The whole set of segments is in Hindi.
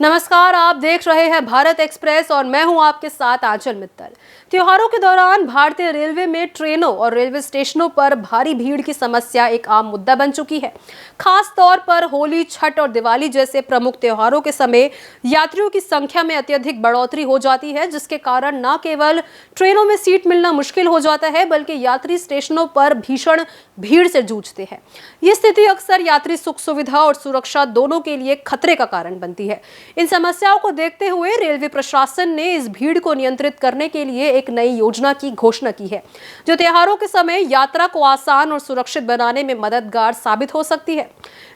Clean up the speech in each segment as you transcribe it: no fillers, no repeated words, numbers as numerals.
नमस्कार, आप देख रहे हैं भारत एक्सप्रेस और मैं हूं आपके साथ आंचल मित्तल। त्योहारों के दौरान भारतीय रेलवे में ट्रेनों और रेलवे स्टेशनों पर भारी भीड़ की समस्या एक आम मुद्दा बन चुकी है। खास तौर पर होली, छठ और दिवाली जैसे प्रमुख त्योहारों के समय यात्रियों की संख्या में अत्यधिक बढ़ोतरी हो जाती है, जिसके कारण न केवल ट्रेनों में सीट मिलना मुश्किल हो जाता है बल्कि यात्री स्टेशनों पर भीषण भीड़ से जूझते हैं। ये स्थिति अक्सर यात्री सुख सुविधा और सुरक्षा दोनों के लिए खतरे का कारण बनती है। इन समस्याओं को देखते हुए रेलवे प्रशासन ने इस भीड़ को नियंत्रित करने के लिए एक नई योजना की घोषणा की है, जो त्योहारों के समय यात्रा को आसान और सुरक्षित बनाने में मददगार साबित हो सकती है।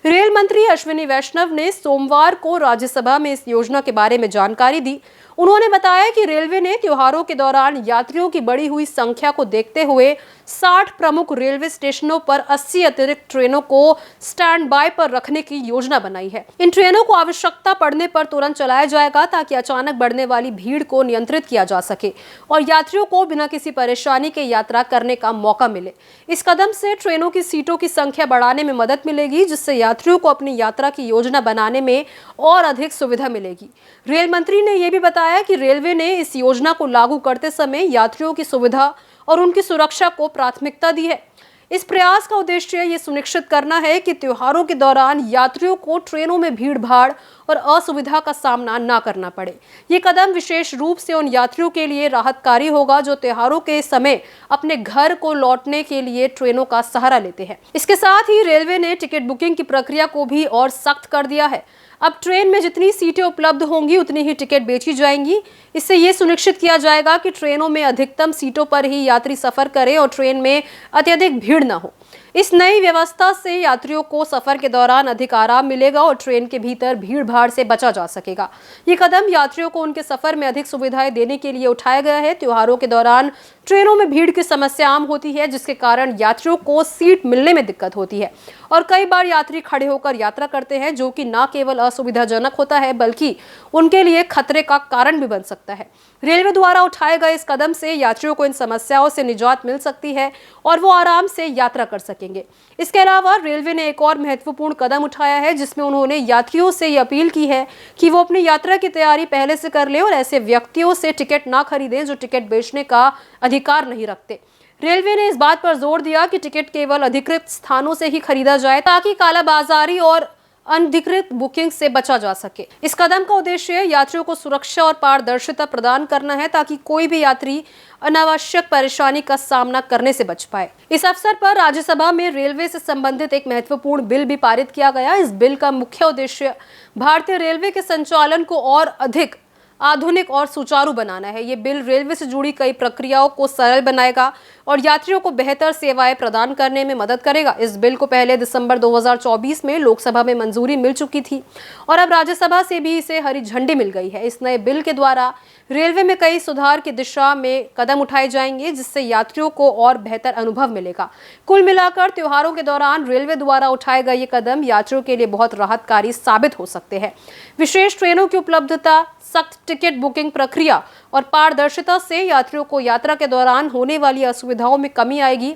रेल मंत्री अश्विनी वैष्णव ने सोमवार को राज्यसभा में इस योजना के बारे में जानकारी दी। उन्होंने बताया कि रेलवे ने त्योहारों के दौरान यात्रियों की बढ़ी हुई संख्या को देखते हुए 60 प्रमुख रेलवे स्टेशनों पर 80 अतिरिक्त ट्रेनों को स्टैंड बाय पर रखने की योजना बनाई है। इन ट्रेनों को आवश्यकता पड़ने पर तुरंत चलाया जाएगा ताकि अचानक बढ़ने वाली भीड़ को नियंत्रित किया जा सके और यात्रियों को बिना किसी परेशानी के यात्रा करने का मौका मिले। इस कदम से ट्रेनों की सीटों की संख्या बढ़ाने में मदद मिलेगी, जिससे यात्रियों को अपनी यात्रा की योजना बनाने में और अधिक सुविधा मिलेगी। रेल मंत्री ने यह भी बताया कि रेलवे ने इस योजना को लागू करते समय यात्रियों की सुविधा और उनकी सुरक्षा को प्राथमिकता दी है। इस प्रयास का उद्देश्य ये सुनिश्चित करना है कि त्योहारों के दौरान यात्रियों को ट्रेनों में भीड़ भाड़ और असुविधा का सामना न करना पड़े। ये कदम विशेष रूप से उन यात्रियों के लिए राहतकारी होगा जो त्योहारों के समय अपने घर को लौटने के लिए ट्रेनों का सहारा लेते हैं। इसके साथ ही रेलवे ने टिकट बुकिंग की प्रक्रिया को भी और सख्त कर दिया है। अब ट्रेन में जितनी सीटें उपलब्ध होंगी उतनी ही टिकट बेची जाएंगी। इससे ये सुनिश्चित किया जाएगा कि ट्रेनों में अधिकतम सीटों पर ही यात्री सफर करें और ट्रेन में अत्यधिक भीड़ न हो। इस नई व्यवस्था से यात्रियों को सफर के दौरान अधिक आराम मिलेगा और ट्रेन के भीतर भीड़ भाड़ से बचा जा सकेगा। ये कदम यात्रियों को उनके सफर में अधिक सुविधाएं देने के लिए उठाया गया है। त्योहारों के दौरान ट्रेनों में भीड़ की समस्या आम होती है, जिसके कारण यात्रियों को सीट मिलने में दिक्कत होती है और कई बार यात्री खड़े होकर यात्रा करते हैं, जो कि न केवल असुविधाजनक होता है बल्कि उनके लिए खतरे का कारण भी बन सकता है। रेलवे द्वारा उठाए गए इस कदम से यात्रियों को इन समस्याओं से निजात मिल सकती है और वो आराम से यात्रा कर सकेंगे। इसके अलावा रेलवे ने एक और महत्वपूर्ण कदम उठाया है, जिसमें उन्होंने यात्रियों से ये अपील की है कि वो अपनी यात्रा की तैयारी पहले से कर लें और ऐसे व्यक्तियों से टिकट ना खरीदें जो टिकट बेचने का अधिकार नहीं रखते। रेलवे ने इस बात पर जोर दिया कि टिकट केवल अधिकृत स्थानों से ही खरीदा जाए ताकि कालाबाजारी और अनधिकृत बुकिंग से बचा जा सके। इस कदम का उद्देश्य यात्रियों को सुरक्षा और पारदर्शिता प्रदान करना है ताकि कोई भी यात्री अनावश्यक परेशानी का सामना करने से बच पाए। इस अवसर पर राज्यसभा में रेलवे से संबंधित एक महत्वपूर्ण बिल भी पारित किया गया। इस बिल का मुख्य उद्देश्य भारतीय रेलवे के संचालन को और अधिक आधुनिक और सुचारू बनाना है। ये बिल रेलवे से जुड़ी कई प्रक्रियाओं को सरल बनाएगा और यात्रियों को बेहतर सेवाएं प्रदान करने में मदद करेगा। इस बिल को पहले दिसंबर 2024 में लोकसभा में मंजूरी मिल चुकी थी और अब राज्यसभा से भी इसे हरी झंडी मिल गई है। इस नए बिल के द्वारा रेलवे में कई सुधार की दिशा में कदम उठाए जाएंगे, जिससे यात्रियों को और बेहतर अनुभव मिलेगा। कुल मिलाकर त्योहारों के दौरान रेलवे द्वारा उठाए गए ये कदम यात्रियों के लिए बहुत राहतकारी साबित हो सकते हैं। विशेष ट्रेनों की उपलब्धता, सख्त टिकट बुकिंग प्रक्रिया और पारदर्शिता से यात्रियों को यात्रा के दौरान होने वाली असुविधाओं में कमी आएगी।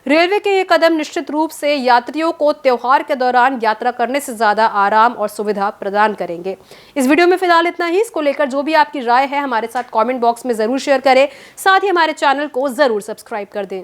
रेलवे के ये कदम निश्चित रूप से यात्रियों को त्योहार के दौरान यात्रा करने से ज्यादा आराम और सुविधा प्रदान करेंगे। इस वीडियो में फिलहाल इतना ही। इसको लेकर जो भी आपकी राय है हमारे साथ कमेंट बॉक्स में जरूर शेयर करें। साथ ही हमारे चैनल को जरूर सब्सक्राइब कर दें।